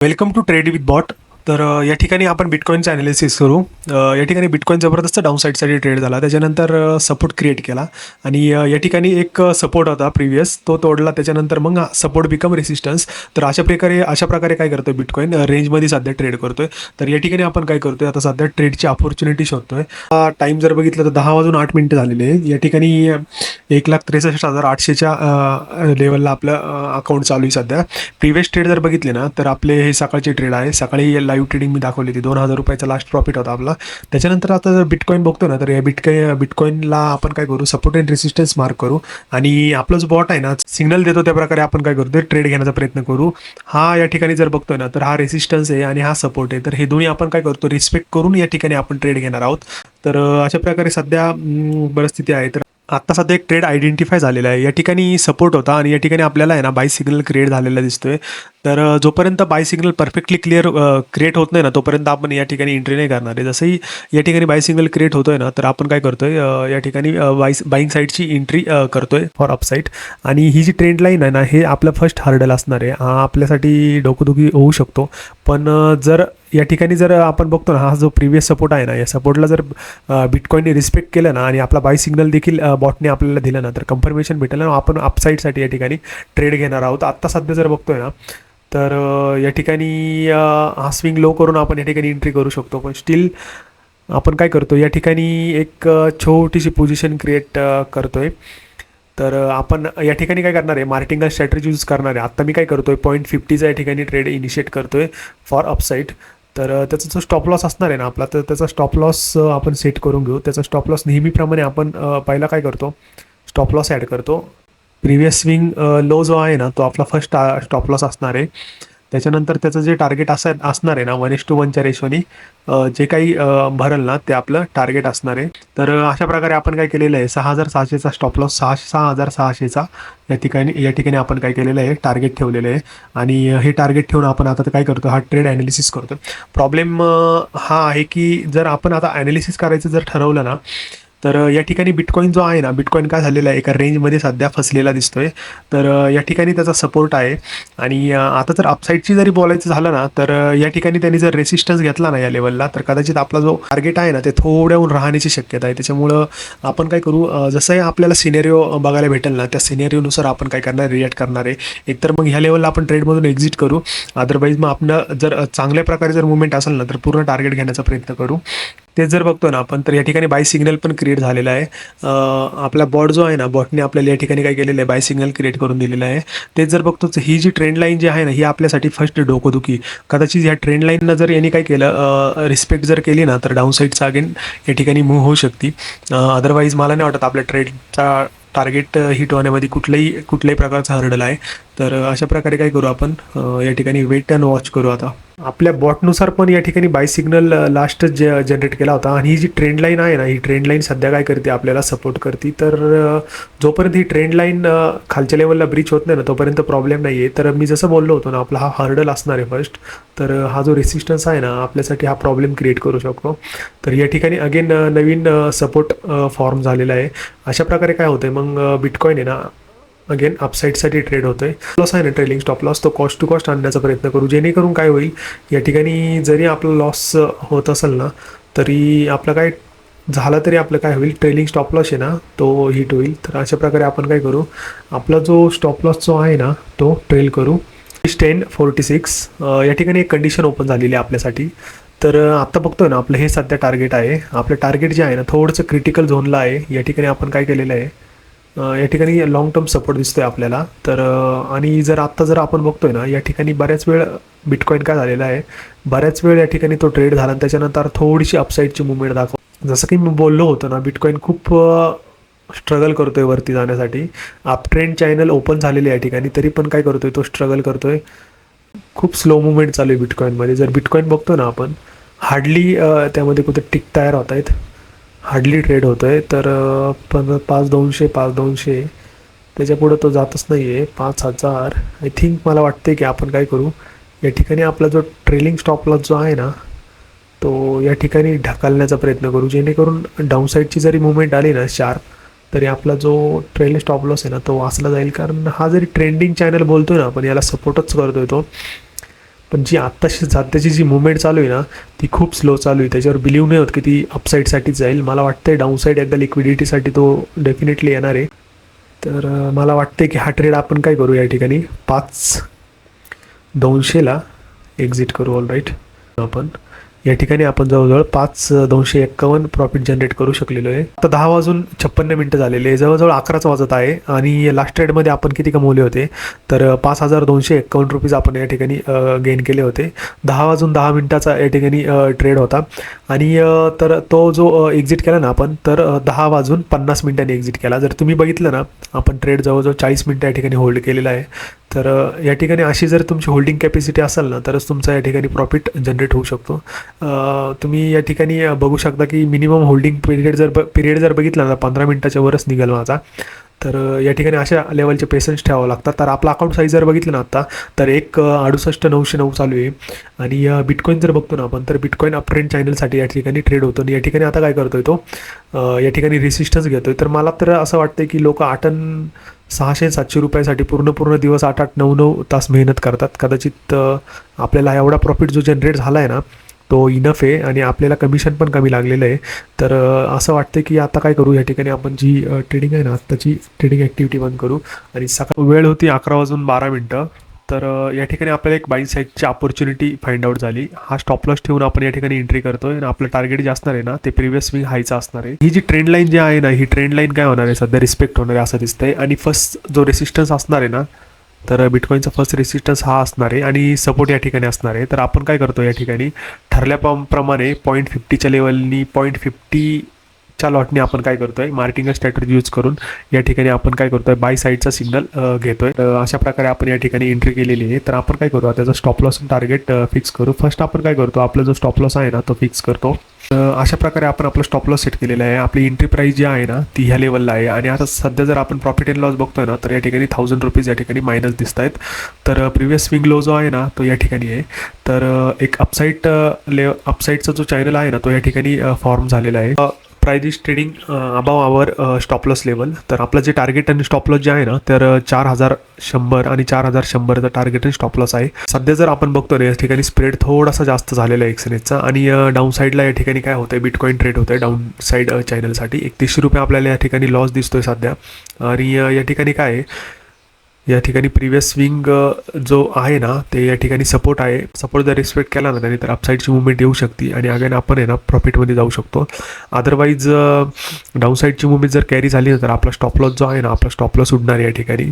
Welcome to trade with bot. तर या ठिकाणी आपण बिटकॉईनचं ॲनालिसिस करू. या ठिकाणी बिटकॉईन जबरदस्त डाऊन साईडसाठी ट्रेड झाला, त्याच्यानंतर सपोर्ट क्रिएट केला आणि या ठिकाणी एक सपोर्ट होता प्रिव्हियस, तो तोडला. त्याच्यानंतर मग सपोर्ट बिकम रेसिस्टन्स. तर अशा प्रकारे काय करतोय बिटकॉईन रेंजमध्ये सध्या ट्रेड करतोय. तर या ठिकाणी आपण काय करतोय, आता सध्या ट्रेडची अपॉर्च्युनिटी शोधतोय. टाईम जर बघितलं तर 10 वाजून 8 मिनिटं झालेले आहे. या ठिकाणी 1,63,800च्या लेवलला आपलं अकाउंट चालू आहे सध्या. प्रिव्हियस ट्रेड जर बघितले ना, तर आपले हे सकाळचे ट्रेड आहे. सकाळी लाईव्ह ट्रेडिंग मी दाखवली होती, 2,000 रुपयाचा लास्ट प्रॉफिट होता आपला. त्याच्यानंतर आता जर बिटकॉईन बघतो ना, तर या बिटकॉईनला आपण काय करू, सपोर्ट अँड रेसिस्टन्स मार्क करू आणि आपला जो बॉट आहे ना, सिग्नल देतो त्या प्रकारे आपण काय करू, ते ट्रेड घेण्याचा प्रयत्न करू. हा या ठिकाणी जर बघतोय ना, तर हा रेसिस्टन्स आहे आणि हा सपोर्ट आहे. तर हे दोन्ही आपण काय करतो, रिस्पेक्ट करून या ठिकाणी आपण ट्रेड घेणार आहोत. तर अशा प्रकारे सध्या परिस्थिती आहे. तर आत्ता सध्या एक ट्रेड आयडेंटिफाय झालेला आहे. या ठिकाणी सपोर्ट होता आणि या ठिकाणी आपल्याला आहे ना बाय सिग्नल क्रिएट झालेला दिसतोय. तर जोपर्यंत बाय सिग्नल परफेक्टली क्रिएट होत नाही ना, तोपर्यंत आपण या ठिकाणी एंट्री नाही करणार आहे. जसंही या ठिकाणी बाय सिग्नल क्रिएट होतोय ना, तर आपण काय करतोय, या ठिकाणी बाईंग साईडची एंट्री करतोय फॉर अपसाईड. आणि ही जी ट्रेंड लाईन आहे ना, हे आपलं फर्स्ट हार्डल असणार आहे. हा आपल्यासाठी डोकदुखी होऊ शकतो, पण जर या ठिकाणी जर आपण बघतो ना, हा जो प्रिव्हियस सपोर्ट आहे ना, या सपोर्टला जर बिटकॉईनने रिस्पेक्ट केलं ना आणि आपला बाय सिग्नल देखील बॉटने आपल्याला दिलं ना, तर कन्फर्मेशन भेटेल ना, आपण अपसाईडसाठी या ठिकाणी ट्रेड घेणार आहोत. आत्ता सध्या जर बघतोय ना, तर या ठिकाणी हा स्विंग लो करून आपण या ठिकाणी एंट्री करू शकतो. पण स्टील आपण काय करतो, या ठिकाणी एक छोटीशी पोझिशन क्रिएट करतोय. तर आपण या ठिकाणी काय करणार आहे, मार्केटिंग स्ट्रॅटेजी यूज करणार आहे. आत्ता मी काय करतोय, 0.50चा या ठिकाणी ट्रेड इनिशिएट करतोय फॉर अपसाईड. तर त्याचा जो स्टॉप लॉस असणार आहे ना आपला, तर त्याचा स्टॉप लॉस आपण सेट करून घेऊ. त्याचा स्टॉप लॉस नेहमीप्रमाणे आपण पहिला काय करतो, स्टॉप लॉस ॲड करतो. प्रिव्हियस स्विंग लो जो आहे ना, तो आपला फर्स्ट स्टॉप लॉस असणार आहे. त्याच्यानंतर त्याचं जे टार्गेट असणार आहे ना, 1:1च्या रेशोनी जे काही भरल ना, ते आपलं टार्गेट असणार आहे. तर अशा प्रकारे आपण काय केलेलं आहे, 6,600चा स्टॉप लॉस, 6,600चा या ठिकाणी आपण काय केलेलं आहे, टार्गेट ठेवलेलं आहे. आणि हे टार्गेट ठेवून आपण आता काय करतो, हा ट्रेड ॲनालिसिस करतो. प्रॉब्लेम हा आहे की जर आपण आता ॲनालिसिस करायचं जर ठरवलं ना, तर या ठिकाणी बिटकॉईन जो आहे ना, बिटकॉईन काय झालेला आहे, एका रेंजमध्ये सध्या फसलेला दिसतोय. तर या ठिकाणी त्याचा सपोर्ट आहे. आणि आता जर अपसाईडची जरी बोलायचं झालं ना, तर या ठिकाणी त्यांनी जर रेसिस्टन्स घेतला ना या लेवलला, तर कदाचित आपला जो टार्गेट आहे ना, ते थोड्याहून राहण्याची शक्यता आहे. त्याच्यामुळं आपण काय करू, जसंही आपल्याला सिनेरिओ बघायला भेटेल ना, त्या सिनेरिओनुसार आपण काय करणार, रिॲक्ट करणार आहे. एकतर मग ह्या लेवलला आपण ट्रेडमधून एक्झिट करू, अदरवाईज मग आपण जर चांगल्या प्रकारे जर मुवमेंट असेल ना, तर पूर्ण टार्गेट घेण्याचा प्रयत्न करू. तेच जर बघतो ना आपण, तर या ठिकाणी बाय सिग्नल पण क्रिएट झालेला आहे. आपला बॉट जो आहे ना, बॉटने आपल्याला या ठिकाणी काय केलेलं आहे, बाय सिग्नल क्रिएट करून दिलेलं आहे. तेच जर बघतो, तर ही जी ट्रेंड लाईन जी आहे ना, ही आपल्यासाठी फर्स्ट डोकोदुखी. कदाचित ह्या ट्रेंड लाईननं जर यांनी काय केलं, रिस्पेक्ट जर केली ना, तर डाऊन साईडचा अगेन या ठिकाणी मूव्ह होऊ शकते. अदरवाईज मला नाही वाटत आपल्या ट्रेडचा टार्गेट हिट होण्यामध्ये कुठल्याही प्रकारचा हर्डल आहे. तर अशा प्रकारे काय करू आपण, या ठिकाणी वेट अँड वॉच करू. आता आपल्या बॉटनुसार पण या ठिकाणी बाय सिग्नल लास्ट जनरेट केला होता. आणि ही जी ट्रेंड लाईन आहे ना, ही ट्रेंड लाईन सध्या काय करते, आपल्याला सपोर्ट करते. तर जोपर्यंत ही ट्रेंड लाईन खालच्या लेवलला ब्रीच होत नाही ना, तोपर्यंत प्रॉब्लेम नाही आहे. तर मी जसं बोललो होतो ना, आपला हा हर्डल असणार आहे फर्स्ट. तर हा जो रेसिस्टन्स आहे ना, आपल्यासाठी हा प्रॉब्लेम क्रिएट करू शकतो. तर या ठिकाणी अगेन नवीन सपोर्ट फॉर्म झालेला आहे. अशा प्रकारे काय होतं आहे, मग बिटकॉईन आहे ना, अगेन अपसाईडसाठी ट्रेड होतो आहे. लॉस आहे ना, ट्रेलिंग स्टॉप लॉस, तो कॉस्ट टू कॉस्ट आणण्याचा प्रयत्न करू, जेणेकरून काय होईल, या ठिकाणी जरी आपला लॉस होत असेल ना, तरी आपलं काय झालं तरी आपलं काय होईल, ट्रेलिंग स्टॉप लॉस आहे ना, तो हिट होईल. तर अशा प्रकारे आपण काय करू, आपला जो स्टॉप लॉस जो आहे ना, तो ट्रेल करू. 1046 या ठिकाणी एक कंडिशन ओपन झालेली आहे आपल्यासाठी. तर आत्ता बघतोय ना, आपलं हे सध्या टार्गेट आहे. आपलं टार्गेट जे आहे ना, थोडंसं क्रिटिकल झोनला आहे. या ठिकाणी आपण काय केलेलं आहे, या ठिकाणी लाँग टर्म सपोर्ट दिसतोय आपल्याला. तर आणि जर आत्ता जर आपण बघतोय ना, या ठिकाणी बऱ्याच वेळ बिटकॉईन काय झालेला आहे, बऱ्याच वेळ या ठिकाणी तो ट्रेड झाला आणि त्याच्यानंतर थोडीशी अपसाईडची मुवमेंट जसं की मी बोललो होतो ना, बिटकॉईन खूप स्ट्रगल करतोय वरती जाण्यासाठी. अप ट्रेंड चॅनल ओपन झालेले या ठिकाणी, तरी पण काय करतोय, तो स्ट्रगल करतोय. खूप स्लो मुवमेंट चालू आहे बिटकॉईनमध्ये. जर बिटकॉईन बघतो ना आपण, हार्डली त्यामध्ये कुठे टिक तयार होत आहेत, हार्डली ट्रेड होतो आहे. तर 5,200 त्याच्यापुढं तो जातच नाही आहे. 5,000 आय थिंक मला वाटते की आपण काय करू, या ठिकाणी आपला जो ट्रेलिंग स्टॉप लॉस जो आहे ना, तो या ठिकाणी ढकलण्याचा प्रयत्न करू, जेणेकरून डाऊन साईडची जरी मुवमेंट आली ना शार्प, तरी आपला जो ट्रेलिंग स्टॉप लॉस आहे ना, तो वाचला जाईल. कारण हा जरी ट्रेंडिंग चॅनल बोलतोय ना आपण, याला सपोर्टच करतोय तो. पण जी आत्ताशी सध्याची जी मुवमेंट चालू आहे ना ती खूप स्लो चालू आहे. त्याच्यावर बिलीव्ह नाही होत की ती अपसाईडसाठीच जाईल. मला वाटतंय डाऊनसाईड एकदा लिक्विडिटीसाठी तो डेफिनेटली येणार आहे. तर मला वाटते की हा ट्रेड आपण काय करू या ठिकाणी 5,200ला एक्झिट करू. ऑल राईट, आपण या ठिकाणी आपण जवळजवळ 5,251 प्रॉफिट जनरेट करू शकलेलो आहे. आता 10:56 झालेले आहे, जवळजवळ 11च वाजत आहे. आणि लास्ट ट्रेडमध्ये आपण किती कमवले होते तर 5,251 रुपीज आपण या ठिकाणी गेन केले होते. 10:10 या ठिकाणी ट्रेड होता. आणि तर तो जो एक्झिट केला ना आपण तर 10:50 एक्झिट केला. जर तुम्ही बघितलं ना आपण ट्रेड जवळजवळ 40 मिनटं या ठिकाणी होल्ड केलेला आहे. तर या ठिकाणी अशी जर तुमची होल्डिंग कॅपॅसिटी असेल ना तरच तुमचा या ठिकाणी प्रॉफिट जनरेट होऊ शकतो. तुम्ही या ठिकाणी बघू शकता की मिनिमम होल्डिंग पिरियड जर बघितला ना 15 मिनटाच्या वरच निघेल माझा. तर या ठिकाणी अशा लेवलचे पेशन्स ठेवावं लागतात. तर आपला अकाउंट साईज जर बघितलं ना आत्ता तर 68,909 चालू आहे. आणि बिटकॉईन जर बघतो ना आपण तर बिटकॉईन अप ट्रेंड चॅनलसाठी या ठिकाणी ट्रेड होतो. आणि या ठिकाणी आता काय करतोय तो या ठिकाणी रेसिस्टन्स घेतोय. तर मला तर असं वाटतं की लोक 600-700 रुपयासाठी पूर्ण दिवस 8-9 तास मेहनत करतात. कदाचित आपल्याला एवढा प्रॉफिट जो जनरेट झाला आहे ना तो इनफ आहे आणि आपल्याला कमिशन पण कमी लागलेलं आहे. तर असं वाटतं की आता काय करू या ठिकाणी आपण जी ट्रेडिंग आहे ना आत्ताची ट्रेडिंग ॲक्टिव्हिटी बंद करू. आणि सकाळ वेळ होती 11:12. तर या ठिकाणी आपल्याला एक बाय साईडची अपॉर्च्युनिटी फाइंड आउट झाली. हा स्टॉप लॉस ठेवून आपण या ठिकाणी एंट्री करतोय. आणि आपलं टार्गेट जे असणार आहे ना ते प्रिव्हियस स्विंग हायचा असणार आहे. ही जी ट्रेंड लाईन जी आहे ना ही ट्रेंड लाईन काय होणार आहे सध्या रिस्पेक्ट होणार आहे असं दिसतंय. आणि फर्स्ट जो रेसिस्टन्स असणार आहे ना तर बिटकॉईनचा फर्स्ट रेसिस्टन्स हा असणार आहे आणि सपोर्ट या ठिकाणी असणार आहे. तर आपण काय करतो या ठिकाणी ठरल्याप्रमाणे 0.50च्या लेवलनी 0.50च्या लॉटने आपण काय करतोय मार्केटिंग स्ट्रॅटेजी यूज करून या ठिकाणी आपण काय करतोय बाय साईडचा सिग्नल घेतोय. तर अशा प्रकारे आपण या ठिकाणी एंट्री केलेली आहे. तर आपण काय करू त्याचा स्टॉप लॉस टार्गेट फिक्स करू. फर्स्ट आपण काय करतो आपला जो स्टॉप लॉस आहे ना तो फिक्स करतो. अशा प्रकारे आपण आपलं स्टॉप लॉस सेट केलेलं आहे. आपली एंट्री प्राईस जी आहे ना ती ह्या लेवलला आहे. आणि आता सध्या जर आपण प्रॉफिट अँड लॉस बघतोय ना तर या ठिकाणी 1,000 रुपीज या ठिकाणी मायनस दिसत आहेत. तर प्रिव्हियस स्विंग लो जो आहे ना तो या ठिकाणी आहे. तर एक अपसाईडचा जो चॅनल आहे ना तो या ठिकाणी फॉर्म झालेला आहे. Price is trading above our stop loss level. तर आपलं जे टार्गेट आणि स्टॉप लॉस जे आहे ना तर 4,100 आणि 4,100चा टार्गेट आणि स्टॉप लॉस आहे. सध्या जर आपण बघतो ना या ठिकाणी स्प्रेड थोडासा जास्त झालेला आहे एक्सनेसचा. आणि डाऊन साईडला या ठिकाणी काय होतं आहे बिटकॉईन ट्रेड होतं आहे डाऊन साईड चॅनलसाठी 3100 रुपये आपल्याला या ठिकाणी लॉस दिसतोय सध्या. आणि या ठिकाणी काय आहे या ठिकाणी प्रिव्हियस स्विंग जो आहे ना ते या ठिकाणी सपोर्ट आहे. सपोर्ट जर रिस्पेक्ट केला ना त्याने तर अपसाईडची मुवमेंट येऊ शकते आणि अगेन आपण आहे ना प्रॉफिटमध्ये जाऊ शकतो. अदरवाईज डाऊनसाईडची मुवमेंट जर कॅरी झाली ना तर आपला स्टॉप लॉस जो आहे ना आपला स्टॉप लॉस उडणार आहे या ठिकाणी.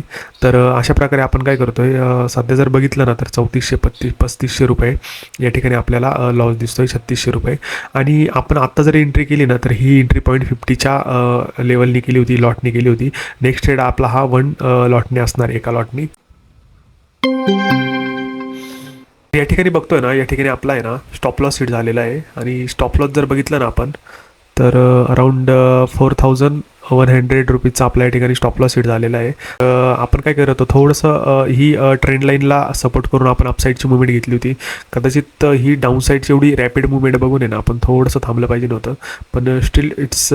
तर अशा प्रकारे आपण काय करतोय सध्या जर बघितलं ना तर 3,435 रुपये या ठिकाणी आपल्याला लॉस दिसतोय 3,600 रुपये. आणि आपण आत्ता जर एंट्री केली ना तर ही एंट्री 0.50च्या लेवलनी केली होती लॉटनी केली होती. नेक्स्ट ट्रेड आपला हा 1 लॉटने असणार एका लॉटनी. या ठिकाणी बघतोय ना या ठिकाणी आपला आहे ना स्टॉप लॉस हिट झालेला आहे. आणि स्टॉप लॉस जर बघितलं ना आपण तर अराउंड 4,100 रुपीजचा आपल्या या ठिकाणी स्टॉप लॉस हिट झालेला आहे. आपण काय करतो थोडंसं ही ट्रेंड लाईनला सपोर्ट करून आपण अपसाईडची मुवमेंट घेतली होती. कदाचित ही डाऊन साईडची एवढी रॅपिड मुवमेंट बघून आहे ना आपण थोडंसं थांबलं पाहिजे नव्हतं. पण स्टील इट्स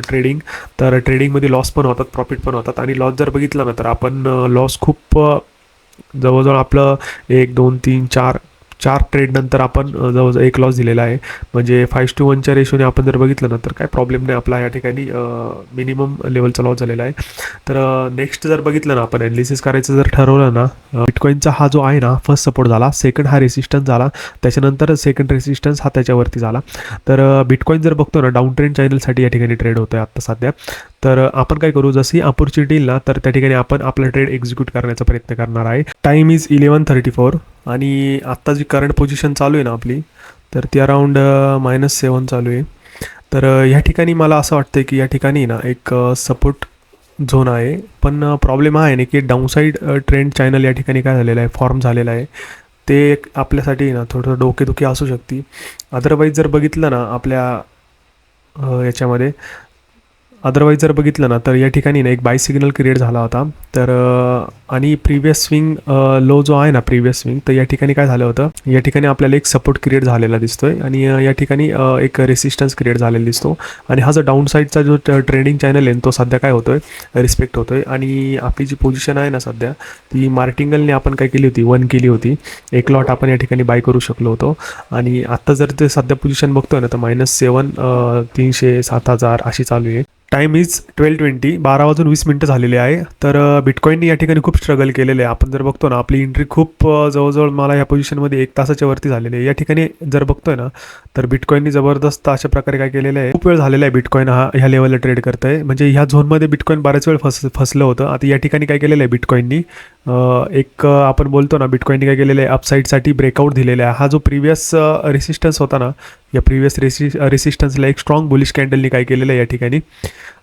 ट्रेडिंग. तर ट्रेडिंगमध्ये लॉस पण होतात प्रॉफिट पण होतात. आणि लॉस जर बघितला ना तर आपण लॉस खूप जवळजवळ आपलं 1 2 3 4 ट्रेड नंतर आपण जवळजवळ 1 लॉस दिलेला आहे. म्हणजे 5:1च्या रेशोने आपण जर बघितलं ना तर काय प्रॉब्लेम नाही आपला या ठिकाणी मिनिमम लेवलचा लॉस झालेला आहे. तर नेक्स्ट जर बघितलं ना आपण ॲनालिसिस करायचं जर ठरवलं ना बिटकॉईनचा हा जो आहे ना फर्स्ट सपोर्ट झाला, सेकंड हा रेसिस्टन्स झाला, त्याच्यानंतर सेकंड रेसिस्टन्स हा त्याच्यावरती झाला. तर बिटकॉईन जर बघतो ना डाऊन ट्रेंड चॅनलसाठी या ठिकाणी ट्रेड होतो आहे आत्ता सध्या. तर आपण काय करू जशी अपॉर्च्युनिटी येईल ना तर त्या ठिकाणी आपण आपला ट्रेड एक्झिक्यूट करण्याचा प्रयत्न करणार आहे. टाईम इज 11:34 आणि आत्ता जी करंट पोझिशन चालू आहे ना आपली तर ती अराउंड -7 चालू आहे. तर ह्या ठिकाणी मला असं वाटतं की या ठिकाणी ना एक सपोर्ट झोन आहे. पण प्रॉब्लेम हा आहे ना की डाऊनसाईड ट्रेंड चॅनल या ठिकाणी काय झालेलं आहे फॉर्म झालेलं आहे. ते एक आपल्यासाठी ना थोडंसं डोकेदुखी असू शकते. अदरवाईज जर बघितलं ना आपल्या याच्यामध्ये अदरवाईज जर बघितलं ना तर या ठिकाणी ना एक बाय सिग्नल क्रिएट झाला होता. तर आणि प्रिव्हियस स्विंग लो जो आहे ना प्रिव्हियस स्विंग, तर या ठिकाणी काय झालं होतं, या ठिकाणी आपल्याला एक सपोर्ट क्रिएट झालेला दिसतोय आणि या ठिकाणी एक रेसिस्टन्स क्रिएट झालेला दिसतो. आणि हा जो डाऊन साईडचा जो ट्रेडिंग चॅनल आहे तो सध्या काय होतोय, रिस्पेक्ट होतोय. आणि आपली जी पोझिशन आहे ना सध्या, ती मार्टिंगलने आपण काय केली होती, 1 केली होती. एक लॉट आपण या ठिकाणी बाय करू शकलो होतो. आणि आत्ता जर ते सध्या पोझिशन बघतोय ना तर -7 300 7000 अशी चालू आहे. टाईम इज 12:20, 12:20 झालेले आहे. तर बिटकॉईनने या ठिकाणी खूप स्ट्रगल केलेलं आहे. आपण जर बघतो ना आपली एंट्री खूप जवळजवळ मला या पोझिशनमध्ये 1 तासाच्या वरती झालेली आहे. या ठिकाणी जर बघतोय ना तर बिटकॉईनने जबरदस्त अशा प्रकारे काय केलेलं आहे, खूप वेळ झालेला आहे बिटकॉईन ह्या लेवलला ट्रेड करत आहे. म्हणजे ह्या झोनमध्ये बिटकॉईन बऱ्याच वेळ फसलं होतं. आता या ठिकाणी काय केलेलं आहे बिटकॉईननी, एक आपण बोलतो ना बिटकॉईनने काय केलेलं आहे, अपसाईडसाठी ब्रेकआउट दिलेला आहे. हा जो प्रिव्हियस रेसिस्टन्स होता ना, या प्रिव्हियस रेसिस्टन्सला एक स्ट्रॉंग बुलिश कॅन्डलनी काय केलेलं आहे या ठिकाणी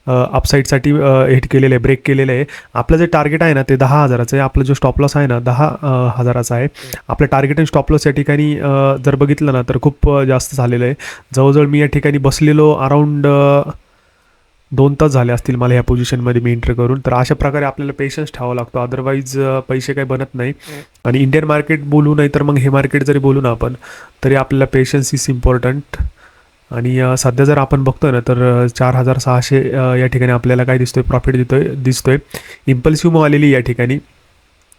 अपसाईडसाठी हिट केलेलं आहे, ब्रेक केलेलं आहे. आपलं जे टार्गेट आहे ना ते 10,000चं आहे. आपला जो स्टॉप लॉस आहे ना 10,000चा आहे. आपलं टार्गेट आणि स्टॉप लॉस या ठिकाणी जर बघितलं ना तर खूप जास्त झालेलं आहे. जवळजवळ मी या ठिकाणी बसलेलो अराऊंड 2 तास झाले असतील मला ह्या पोझिशनमध्ये मी एंट्री करून. तर अशा प्रकारे आपल्याला पेशन्स ठेवावा लागतो, अदरवाईज पैसे काही बनत नाही. आणि इंडियन मार्केट बोलू नाही तर मग हे मार्केट जरी बोलू ना आपण, तरी आपल्याला पेशन्स इज इम्पॉर्टंट. आणि सध्या जर आपण बघतोय ना तर 4,600 या ठिकाणी आपल्याला काय प्रॉफिट दिसतोय. इम्पल्सिव्ह मूव्ह आलेली या ठिकाणी.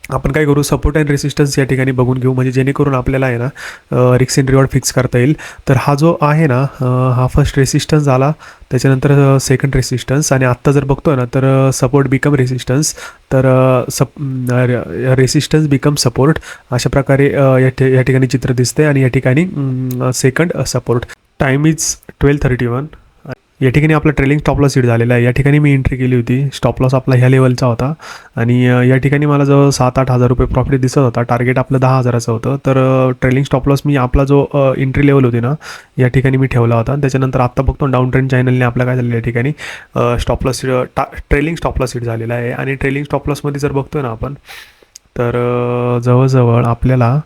आपण काय करू, सपोर्ट अँड रेसिस्टन्स या ठिकाणी बघून घेऊ, म्हणजे जेणेकरून आपल्याला आहे ना रिस्क अँड रिवॉर्ड फिक्स करता येईल. तर हा जो आहे ना हा फर्स्ट रेसिस्टन्स झाला, त्याच्यानंतर सेकंड रेसिस्टन्स, आणि आत्ता जर बघतोय ना तर सपोर्ट बिकम रेसिस्टन्स. तर रेसिस्टन्स बिकम सपोर्ट अशा प्रकारे या ठिकाणी चित्र दिसते. आणि या ठिकाणी सेकंड सपोर्ट. Time is 12:31. या ठिकाणी आपला ट्रेलिंग स्टॉप लॉस हिट झालेला आहे. या ठिकाणी मी एंट्री केली होती. स्टॉप लॉस आपला ह्या लेवलचा होता आणि या ठिकाणी मला जवळ 7-8 हजार रुपये प्रॉफिट दिसत होता. टार्गेट आपलं 10,000चं होतं. तर ट्रेलिंग स्टॉप लॉस मी आपला जो एंट्री लेवल होती ना या ठिकाणी मी ठेवला होता. त्याच्यानंतर आत्ता बघतो डाऊन ट्रेंड चॅनलने आपला काय झालेलं या ठिकाणी stop loss trailing stop loss hit झालेला आहे. आणि ट्रेलिंग स्टॉप लॉसमध्ये जर बघतोय ना आपण तर जवळजवळ आपल्याला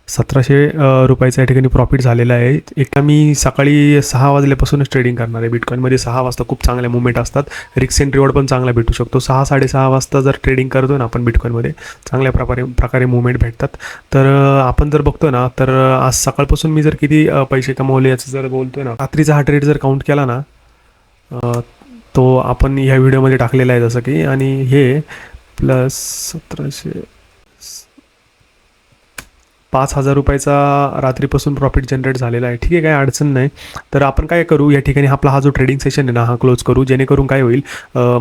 1,700 रुपयाचा या ठिकाणी प्रॉफिट झालेला आहे. एका मी सकाळी 6 वाजल्यापासूनच ट्रेडिंग करणार आहे. बिटकॉईनमध्ये 6 वाजता खूप चांगल्या मुवमेंट असतात. रिस्क अँड रिवॉर्ड पण चांगला भेटू शकतो. 6-6:30 वाजता जर ट्रेडिंग करतो ना आपण बिटकॉईनमध्ये, चांगल्या प्रकारे मुवमेंट भेटतात. तर आपण जर बघतो ना तर आज सकाळपासून मी जर किती पैसे कमवले याचं जर बोलतोय ना, रात्रीचा हा ट्रेड जर काउंट केला ना तो आपण ह्या व्हिडिओमध्ये टाकलेला आहे जसं की, आणि हे प्लस 1,700 5,000 रुपयाचा रात्रीपासून प्रॉफिट जनरेट झालेला आहे. ठीक आहे, काही अडचण नाही. तर आपण काय करू, या ठिकाणी आपला हा जो ट्रेडिंग सेशन आहे ना हा क्लोज करू, जेणेकरून काय होईल,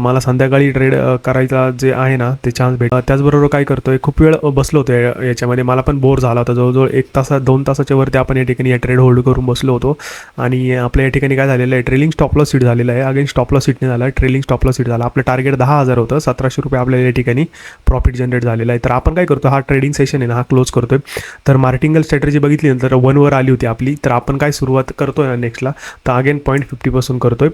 मला संध्याकाळी ट्रेड करायचा जे आहे ना ते चान्स भेट. त्याचबरोबर काय करतोय, खूप वेळ बसलो होतो याच्यामध्ये, मला पण बोर झाला होता. जवळजवळ 2 तासाच्या वरती आपण या ठिकाणी या ट्रेड होल्ड करून बसलो होतो. आणि आपल्या या ठिकाणी काय झालेलं आहे, ट्रेलिंग स्टॉप लॉस हिट झालेला आहे. अगेन स्टॉप लॉस हिट नाही झाला, ट्रेलिंग स्टॉप लॉस हिट झाला. आपलं टार्गेट 10,000 होतं, 1,700 रुपये आपल्याला या ठिकाणी प्रॉफिट जनरेट झालेला आहे. तर आपण काय करतो, हा ट्रेडिंग सेशन आहे ना हा क्लोज करतोय. तर मार्टिंगल स्ट्रॅटेजी बघितली ना तर 1 वर आली होती आपली. तर आपण काय सुरुवात करतोय ना नेक्स्टला, तर अगेन 0.50 पासून करतोय.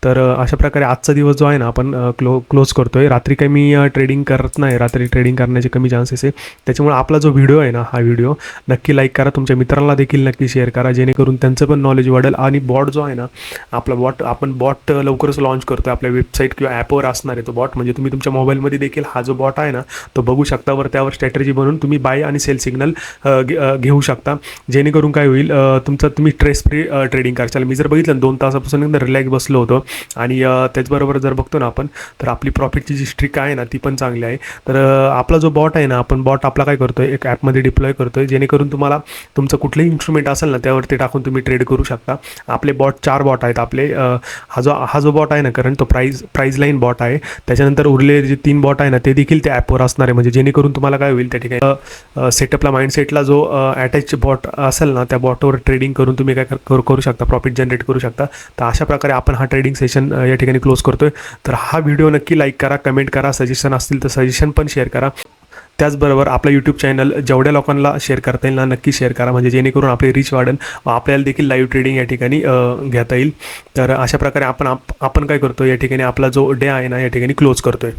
तर अशा प्रकारे आजचा दिवस जो आहे ना आपण क्लोज करतोय. रात्री काही मी ट्रेडिंग करत नाही, रात्री ट्रेडिंग करण्याचे कमी चान्सेस आहे. त्याच्यामुळे आपला जो व्हिडिओ आहे ना हा व्हिडिओ नक्की लाईक करा, तुमच्या मित्रांना देखील नक्की शेअर करा, जेणेकरून त्यांचं पण नॉलेज वाढेल. आणि बॉट जो आहे ना आपला आपण बॉट लवकरच लॉन्च करतोय. आपल्या वेबसाईट किंवा ॲपवर असणार आहे तो बॉट, म्हणजे तुम्ही तुमच्या मोबाईलमध्ये देखील हा जो बॉट आहे ना तो बघू शकता. त्यावर स्ट्रॅटेजी बनवून तुम्ही बाय आणि सेल सिग्नल घेऊ शकता, जेणेकरून काय होईल, तुम्ही स्ट्रेस फ्री ट्रेडिंग कराल. मी जर बघितलं 2 तासापासून एकदम रिलॅक्स बसलो होतो. आणि त्याचबरोबर जर बघतो ना आपण तर आपली प्रॉफिटची जी स्ट्रिक आहे ना ती पण चांगली आहे. तर आपला जो बॉट आहे ना आपण बॉट आपला काय करतोय, एक ॲपमध्ये डिप्लॉय करतोय, जेणेकरून तुम्हाला तुमचं कुठलंही इन्स्ट्रुमेंट असेल ना त्यावरती टाकून तुम्ही ट्रेड करू शकता. आपले बॉट 4 बॉट आहेत आपले. हा जो बॉट आहे ना कारण तो प्राईज लाईन बॉट आहे. त्याच्यानंतर उरलेले जे 3 बॉट आहे ना ते देखील त्या ॲपवर असणार आहे, म्हणजे जेणेकरून तुम्हाला काय होईल त्या ठिकाणी सेटअपला माइंडसेटला जो अटॅच बॉट असेल ना त्या बॉटवर ट्रेडिंग करून तुम्ही काय करू शकता, प्रॉफिट जनरेट करू शकता. तर अशा प्रकारे आपण हा ट्रेडिंग सेशन या ठिकाणी क्लोज करतोय. तर हा व्हिडिओ नक्की लाईक करा, कमेंट करा, सजेशन असतील तर सजेशन पण शेअर करा. त्याचबरोबर आपला यूट्यूब चॅनल जेवढ्या लोकांना शेअर करता येईल ना नक्की शेअर करा, म्हणजे जेणेकरून आपली रीच वाढेल व आपल्याला देखील लाईव्ह ट्रेडिंग या ठिकाणी घेता येईल. तर अशा प्रकारे आपण काय करतो, या ठिकाणी आपला जो डे आहे ना या ठिकाणी क्लोज करतोय.